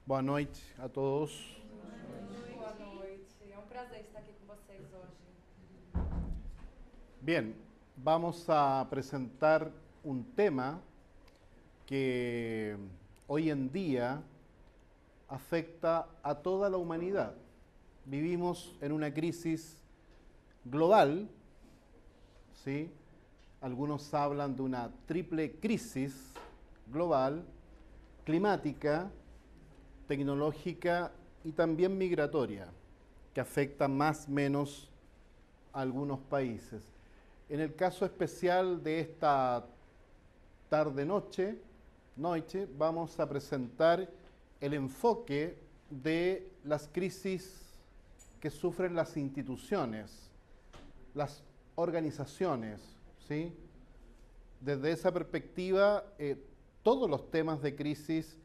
Boa noite a todos. Boa noite. É um prazer estar aqui com vocês hoje. Bien, vamos a presentar un tema que hoy en día afecta a toda la humanidad. Vivimos en una crisis global, ¿sí? Algunos hablan de una triple crisis global, climática, tecnológica y también migratoria, que afecta más o menos a algunos países. En el caso especial de esta tarde-noche, vamos a presentar el enfoque de las crisis que sufren las instituciones, las organizaciones, ¿sí? Desde esa perspectiva, todos los temas de crisis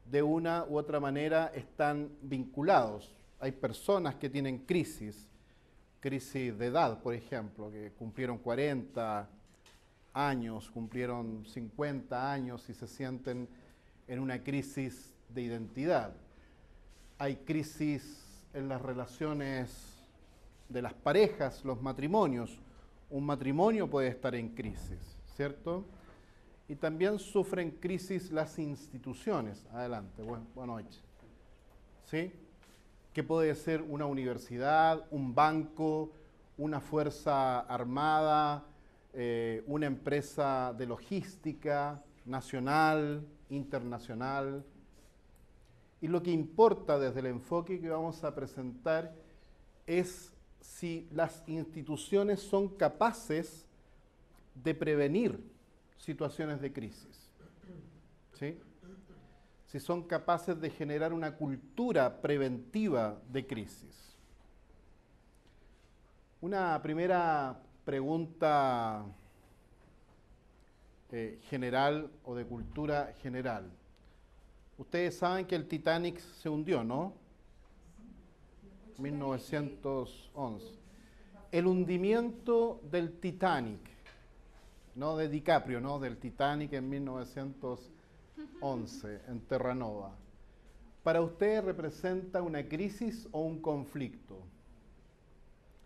de una u otra manera están vinculados. Hay personas que tienen crisis de edad, por ejemplo, que cumplieron 40 años, cumplieron 50 años y se sienten en una crisis de identidad. Hay crisis en las relaciones de las parejas, los matrimonios. Un matrimonio puede estar en crisis, ¿cierto? Y también sufren crisis las instituciones. Adelante, buenas noches. ¿Sí? Que puede ser una universidad, un banco, una fuerza armada, una empresa de logística nacional, internacional. Y lo que importa desde el enfoque que vamos a presentar es si las instituciones son capaces de prevenir situaciones de crisis, ¿sí? Si son capaces de generar una cultura preventiva de crisis. Una primera pregunta general o de cultura general. Ustedes saben que el Titanic se hundió, ¿no? 1911. El hundimiento del Titanic, no de DiCaprio, no, del Titanic en 1911, en Terranova. ¿Para usted representa una crisis o un conflicto?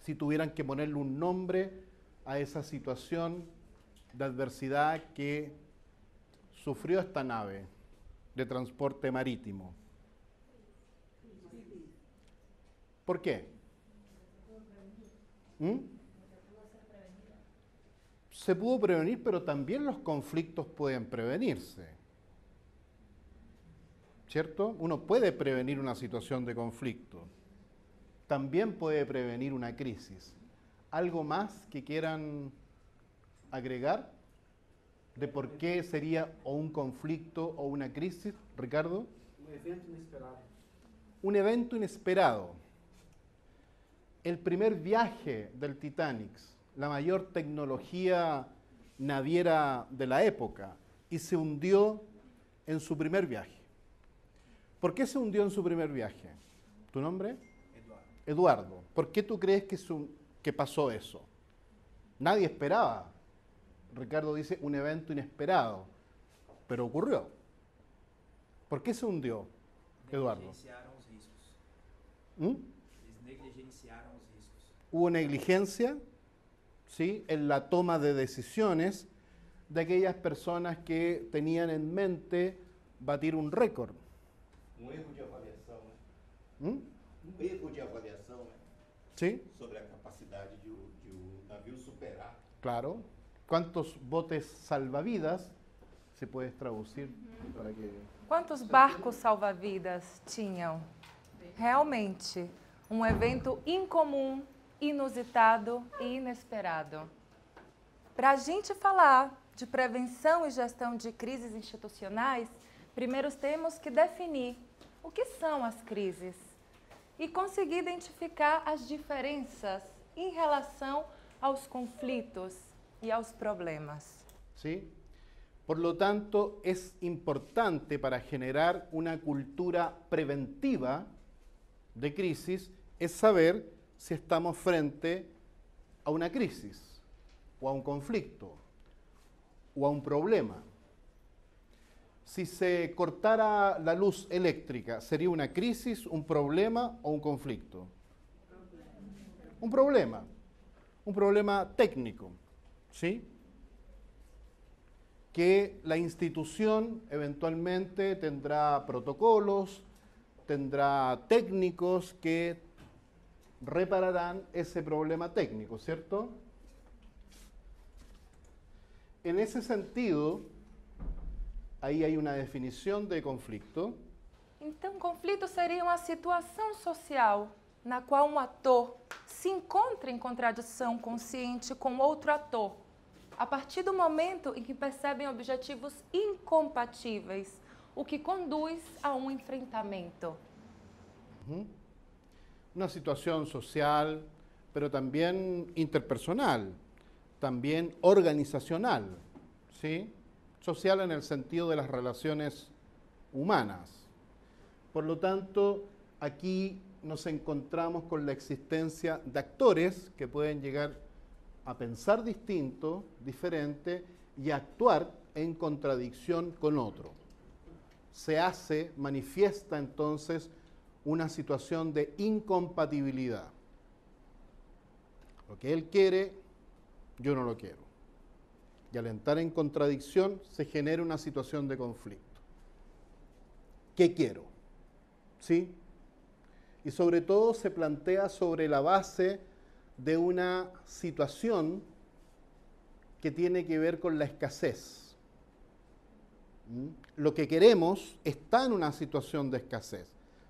Si tuvieran que ponerle un nombre a esa situación de adversidad que sufrió esta nave de transporte marítimo. ¿Por qué? Se pudo prevenir, pero también los conflictos pueden prevenirse, ¿cierto? Uno puede prevenir una situación de conflicto, también puede prevenir una crisis. ¿Algo más que quieran agregar de por qué sería o un conflicto o una crisis, Ricardo? Un evento inesperado. Un evento inesperado. El primer viaje del Titanic, la mayor tecnología naviera de la época, y se hundió en su primer viaje. ¿Por qué se hundió en su primer viaje? ¿Tu nombre? Eduardo. ¿Por qué tú crees que pasó eso? Nadie esperaba. Ricardo dice un evento inesperado, pero ocurrió. ¿Por qué se hundió, Eduardo? Negligenciaram os riscos. ¿Mm? Eles negligenciaram os riscos. Hubo negligencia, ¿sí?, en la toma de decisiones de aquellas personas que tenían en mente batir un récord. Erro de avaliação, né? ¿Mm? Erro de avaliação, né? ¿Sí? Sobre a capacidade de o navio superar. Claro. ¿Cuántos botes salvavidas se puede traducir para que... Quantos barcos salva-vidas tinham? Realmente, um evento incomum, inusitado e inesperado. Para a gente falar de prevenção e gestão de crises institucionais, primeiro temos que definir o que são as crises e conseguir identificar as diferenças em relação aos conflitos y a los problemas. ¿Sí? Por lo tanto, es importante para generar una cultura preventiva de crisis, es saber si estamos frente a una crisis, o a un conflicto, o a un problema. Si se cortara la luz eléctrica, ¿sería una crisis, un problema o un conflicto? Un problema técnico, ¿sí? Que la institución eventualmente tendrá protocolos, tendrá técnicos que repararán ese problema técnico, ¿cierto? En ese sentido, aí hay una definición de conflicto. Então, conflito seria uma situação social na qual um ator se encontra em contradição consciente com outro ator, a partir do momento em que percebem objetivos incompatíveis, o que conduz a um enfrentamento. Una situación social, pero también interpersonal, también organizacional, ¿sí? Social en el sentido de las relaciones humanas. Por lo tanto, aquí nos encontramos con la existencia de actores que pueden llegar a pensar distinto, diferente y a actuar en contradicción con otro. Se hace, manifiesta entonces una situación de incompatibilidad. Lo que él quiere, yo no lo quiero. Y al entrar en contradicción se genera una situación de conflicto. ¿Qué quiero? ¿Sí? Y sobre todo se plantea sobre la base de una situación que tiene que ver con la escasez. Lo que queremos está en una situación de escasez,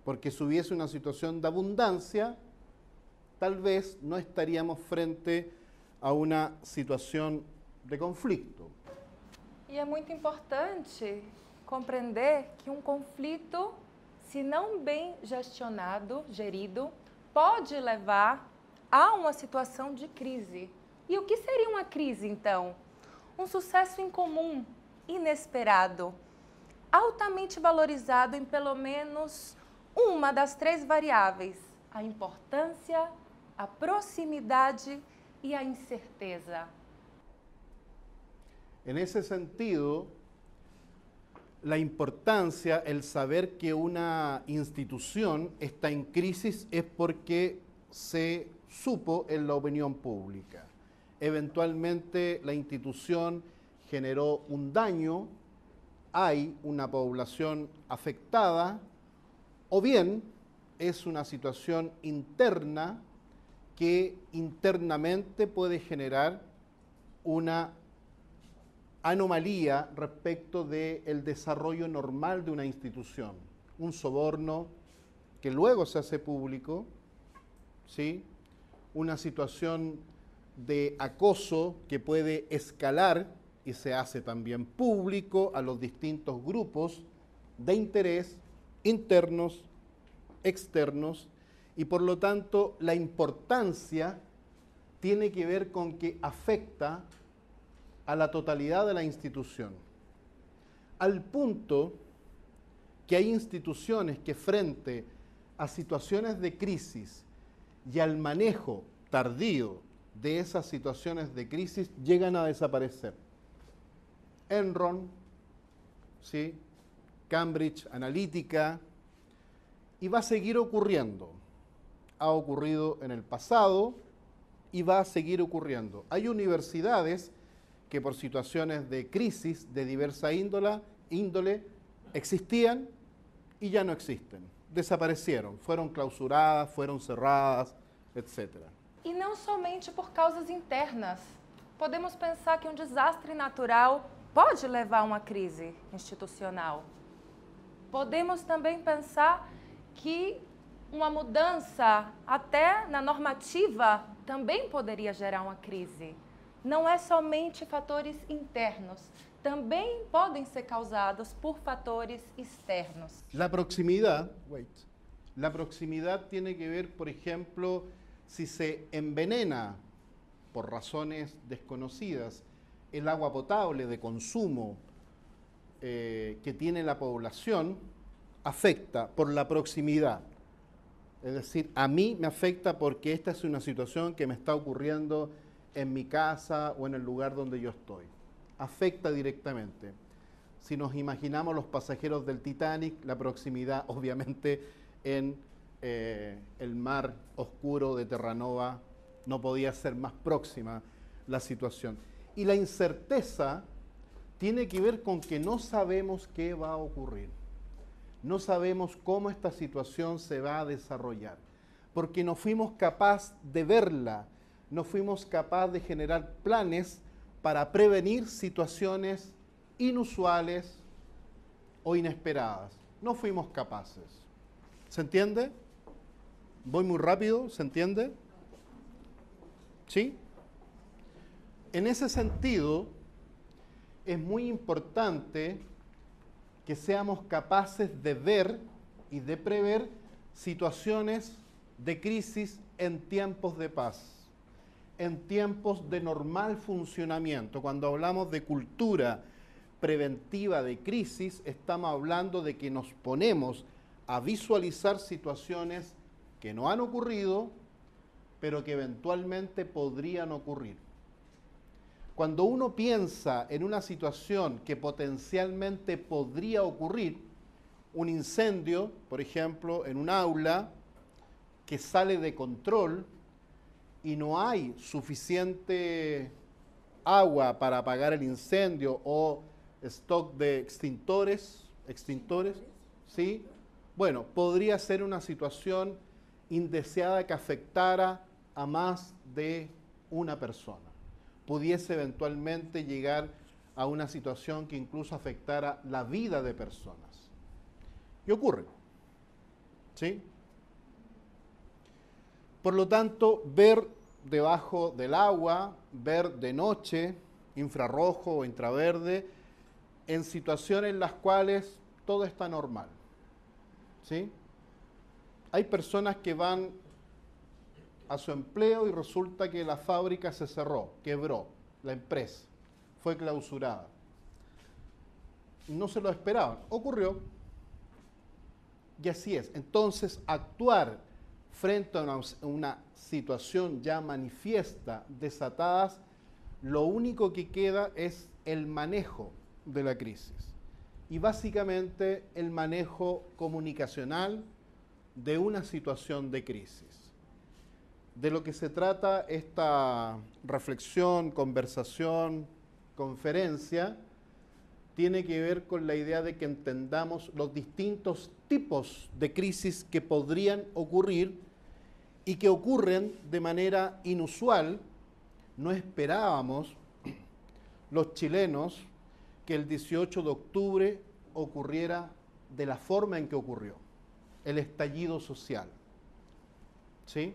porque si hubiese una situación de abundancia, tal vez no estaríamos frente a una situación de conflicto. E é muito importante compreender que um conflito, se não bem gestionado, gerido, pode levar a uma situação de crise. E o que seria uma crise, então? Um sucesso incomum, inesperado, altamente valorizado em pelo menos uma das 3 variáveis: a importância, a proximidade e a incerteza. En ese sentido, la importancia, el saber que una institución está en crisis es porque se supo en la opinión pública. Eventualmente la institución generó un daño, hay una población afectada, o bien es una situación interna que internamente puede generar una anomalía respecto del desarrollo normal de una institución. Un soborno que luego se hace público, ¿sí? Una situación de acoso que puede escalar y se hace también público a los distintos grupos de interés internos, externos, y por lo tanto la importancia tiene que ver con que afecta a la totalidad de la institución, al punto que hay instituciones que frente a situaciones de crisis y al manejo tardío de esas situaciones de crisis llegan a desaparecer. Enron, ¿sí? Cambridge Analytica, y va a seguir ocurriendo. Ha ocurrido en el pasado y va a seguir ocurriendo. Hay universidades que por situaciones de crisis de diversa índole existían y ya no existen. Desaparecieron, fueron clausuradas, fueron cerradas, etc. E não somente por causas internas. Podemos pensar que um desastre natural pode levar a uma crise institucional. Podemos também pensar que uma mudança até na normativa também poderia gerar uma crise. Não é somente fatores internos, também podem ser causados por fatores externos. La proximidad tiene que ver, por ejemplo, si se envenena por razones desconocidas el agua potable de consumo que tiene la población, afecta por la proximidad. Es decir, a mí me afecta porque esta es una situación que me está ocurriendo en mi casa o en el lugar donde yo estoy. Afecta directamente. si nos imaginamos los pasajeros del Titanic, la proximidad obviamente en el mar oscuro de Terranova no podía ser más próxima la situación. Y la incerteza tiene que ver con que no sabemos qué va a ocurrir. No sabemos cómo esta situación se va a desarrollar, porque no fuimos capaces de verla, no fuimos capaces de generar planes para prevenir situaciones inusuales o inesperadas. No fuimos capaces. ¿Se entiende? ¿Voy muy rápido? ¿Se entiende? ¿Sí? En ese sentido, es muy importante que seamos capaces de ver y de prever situaciones de crisis en tiempos de paz, en tiempos de normal funcionamiento. Cuando hablamos de cultura preventiva de crisis, estamos hablando de que nos ponemos a visualizar situaciones que no han ocurrido, pero que eventualmente podrían ocurrir. Cuando uno piensa en una situación que potencialmente podría ocurrir, un incendio, por ejemplo, en un aula que sale de control y no hay suficiente agua para apagar el incendio o stock de extintores, ¿sí? Bueno, podría ser una situación indeseada que afectara a más de una persona. Pudiese eventualmente llegar a una situación que incluso afectara la vida de personas. Y ocurre, ¿sí? Por lo tanto, ver debajo del agua, ver de noche, infrarrojo o intraverde, en situaciones en las cuales todo está normal, ¿sí? Hay personas que van a su empleo y resulta que la fábrica se cerró, quebró, la empresa fue clausurada. No se lo esperaban, ocurrió. Y así es. Entonces, actuar frente a una situación ya manifiesta, desatada, lo único que queda es el manejo de la crisis. Y básicamente el manejo comunicacional de una situación de crisis. De lo que se trata esta reflexión, conversación, conferencia, tiene que ver con la idea de que entendamos los distintos tipos de crisis que podrían ocurrir y que ocurren de manera inusual. No esperábamos los chilenos que el 18 de octubre ocurriera de la forma en que ocurrió, el estallido social. ¿Sí?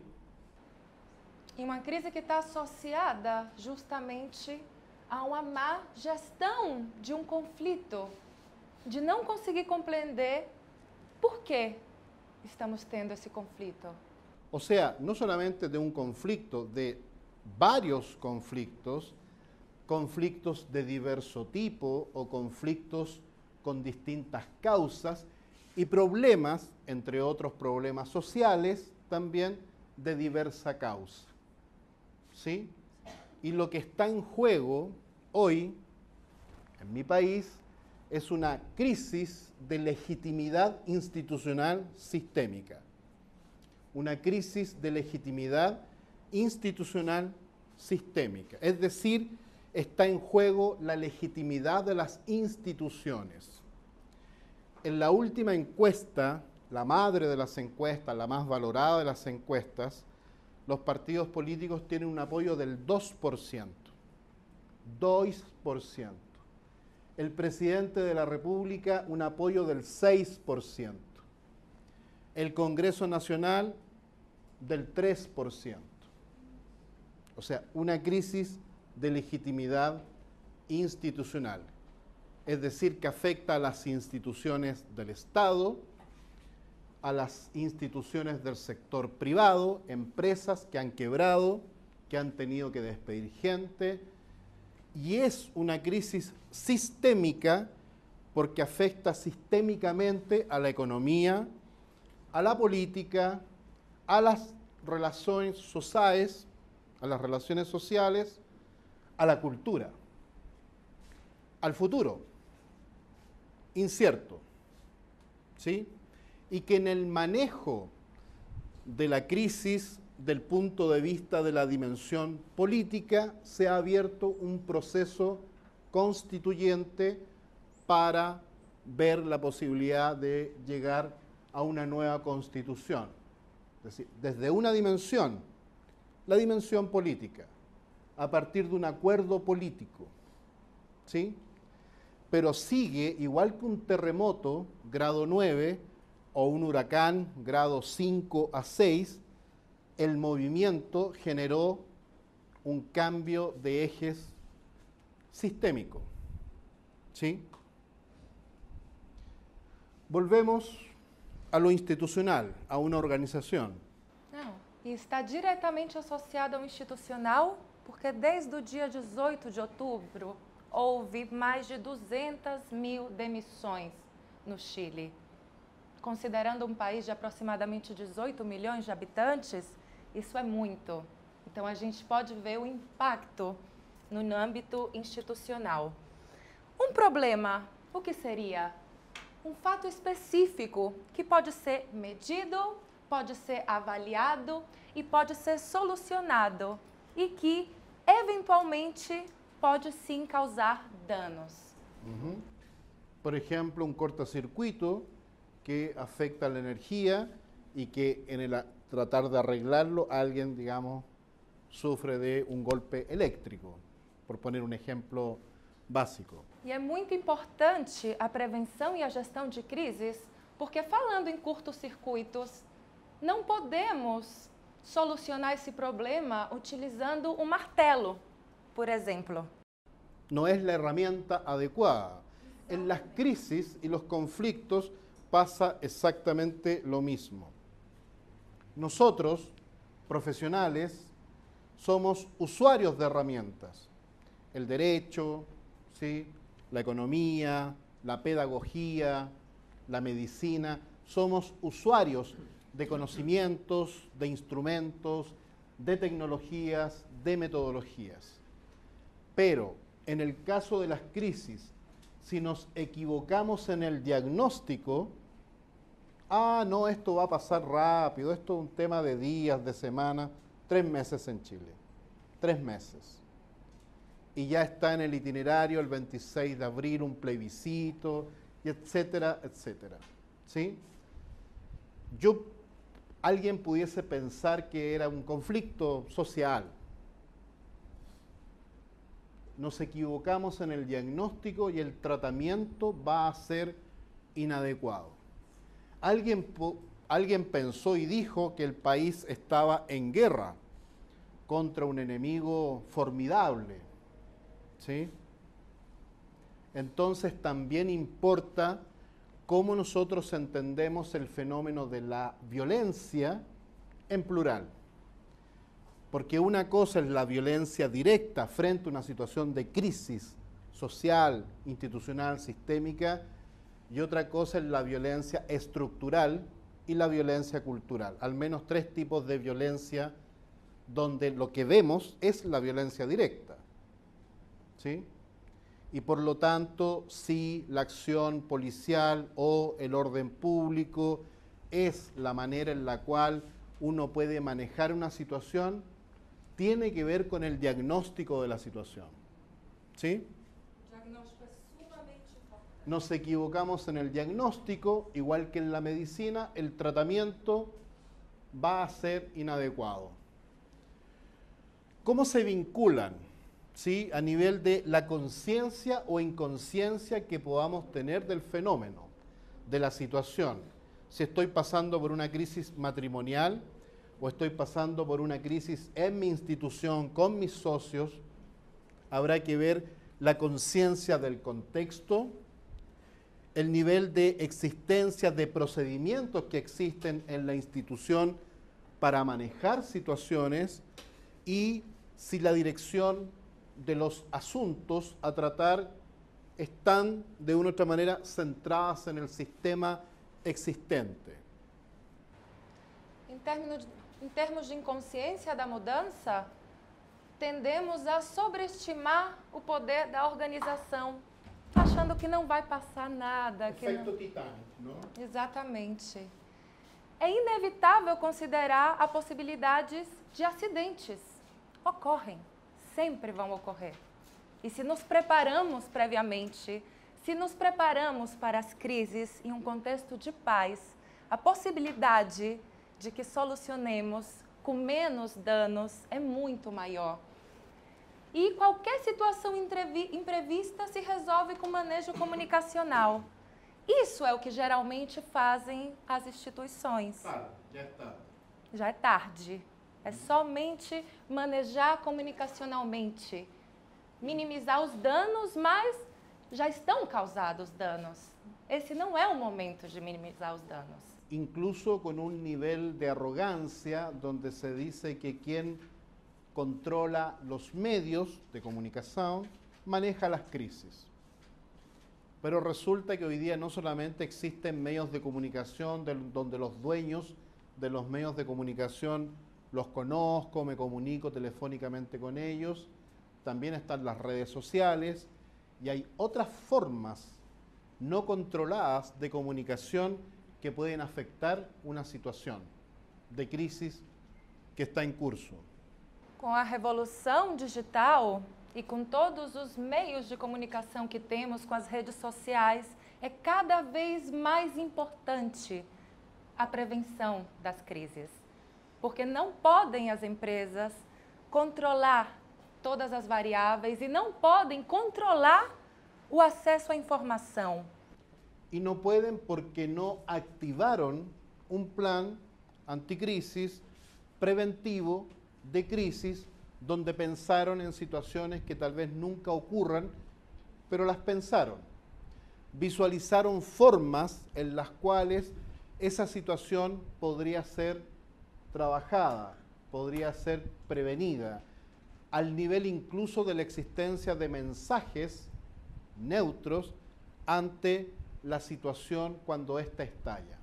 E uma crise que está associada justamente a uma má gestão de um conflito, de não conseguir compreender por que estamos tendo esse conflito. O sea, no solamente de un conflicto, de varios conflictos, conflictos de diverso tipo o conflictos con distintas causas y problemas, entre otros problemas sociales, también de diversa causa. ¿Sí? Y lo que está en juego hoy, en mi país, es una crisis de legitimidad institucional sistémica. Una crisis de legitimidad institucional sistémica. Es decir, está en juego la legitimidad de las instituciones. En la última encuesta, la madre de las encuestas, la más valorada de las encuestas, los partidos políticos tienen un apoyo del 2%. 2%. El presidente de la República un apoyo del 6%. El Congreso Nacional del 3%. O sea, una crisis de legitimidad institucional. Es decir, que afecta a las instituciones del Estado, a las instituciones del sector privado, empresas que han quebrado, que han tenido que despedir gente, y es una crisis sistémica porque afecta sistémicamente a la economía, a la política, a las relaciones sociales, a la cultura, al futuro. incierto, ¿sí? Y que en el manejo de la crisis del punto de vista de la dimensión política se ha abierto un proceso constituyente para ver la posibilidad de llegar a una nueva constitución. Es decir, desde una dimensión, la dimensión política, a partir de un acuerdo político, ¿sí? Pero sigue, igual que un terremoto, grado 9, o un huracán, grado 5 a 6, el movimiento generó un cambio de ejes sistémico, ¿sí? Volvemos a lo institucional, a una organización. Não, e está diretamente associado ao institucional, porque desde o dia 18 de outubro houve mais de 200.000 demissões no Chile. Considerando um país de aproximadamente 18 milhões de habitantes, isso é muito. Então a gente pode ver o impacto no âmbito institucional. Um problema, o que seria? Um fato específico que pode ser medido, pode ser avaliado e pode ser solucionado e que, eventualmente, pode sim causar danos. Por ejemplo, un cortocircuito que afecta la energía y que en el tratar de arreglarlo alguien, digamos, sufre de un golpe eléctrico, por poner un ejemplo básico. E é muito importante a prevenção e a gestão de crises, porque falando em curtos-circuitos, não podemos solucionar esse problema utilizando um martelo, por exemplo. No es la herramienta adecuada. En las crisis y los conflictos pasa exactamente lo mismo. Nosotros, profesionales, somos usuarios de herramientas. El derecho, ¿sí? La economía, la pedagogía, la medicina, somos usuarios de conocimientos, de instrumentos, de tecnologías, de metodologías. Pero en el caso de las crisis, si nos equivocamos en el diagnóstico, no, esto va a pasar rápido, esto es un tema de días, de semanas, 3 meses en Chile, 3 meses. Y ya está en el itinerario el 26 de abril un plebiscito, y etcétera, etcétera. ¿Sí? Alguien pudiese pensar que era un conflicto social. Nos equivocamos en el diagnóstico y el tratamiento va a ser inadecuado. Alguien pensó y dijo que el país estaba en guerra contra un enemigo formidable, ¿sí? Entonces también importa cómo nosotros entendemos el fenómeno de la violencia en plural. Porque una cosa es la violencia directa frente a una situación de crisis social, institucional, sistémica, y otra cosa es la violencia estructural y la violencia cultural. Al menos 3 tipos de violencia donde lo que vemos es la violencia directa, ¿sí? Y por lo tanto, si la acción policial o el orden público es la manera en la cual uno puede manejar una situación, tiene que ver con el diagnóstico de la situación, ¿sí? Nos equivocamos en el diagnóstico, igual que en la medicina, el tratamiento va a ser inadecuado. ¿Cómo se vinculan? ¿Sí? A nivel de la conciencia o inconsciencia que podamos tener del fenómeno, de la situación. Si estoy pasando por una crisis matrimonial o estoy pasando por una crisis en mi institución, con mis socios, habrá que ver la conciencia del contexto, el nivel de existencia de procedimientos que existen en la institución para manejar situaciones y si la dirección de los asuntos a tratar están de una u otra manera centradas en el sistema existente. Em termos de inconsciência da mudança, tendemos a sobreestimar o poder da organização achando que não vai passar nada. Que Efecto não... Titanic, ¿no? Exatamente. É inevitável considerar a possibilidade de acidentes. Ocorrem, sempre vão ocorrer. E se nos preparamos previamente, se nos preparamos para as crises em um contexto de paz, a possibilidade de que solucionemos com menos danos é muito maior. E qualquer situação imprevista se resolve com manejo comunicacional. Isso é o que geralmente fazem as instituições. Claro, ya está. Já é tarde. É somente manejar comunicacionalmente, minimizar os danos, mas já estão causados danos. Esse não é o momento de minimizar os danos. Incluso con un nivel de arrogancia donde se dice que quien controla los medios de comunicación maneja las crisis. Pero resulta que hoy día no solamente existen medios de comunicación donde los dueños de los medios de comunicación los conozco, me comunico telefónicamente con ellos, también están las redes sociales y hay otras formas no controladas de comunicación que pueden afectar una situación de crisis que está en curso. Com a revolução digital e com todos os meios de comunicação que temos com as redes sociais, é cada vez mais importante a prevenção das crises. Porque não podem as empresas controlar todas as variáveis e não podem controlar o acesso à informação. Y no pueden porque no activaron un plan anticrisis preventivo de crisis donde pensaron en situaciones que tal vez nunca ocurran, pero las pensaron. Visualizaron formas en las cuales esa situación podría ser trabajada, podría ser prevenida, al nivel incluso de la existencia de mensajes neutros ante la situación cuando ésta estalla.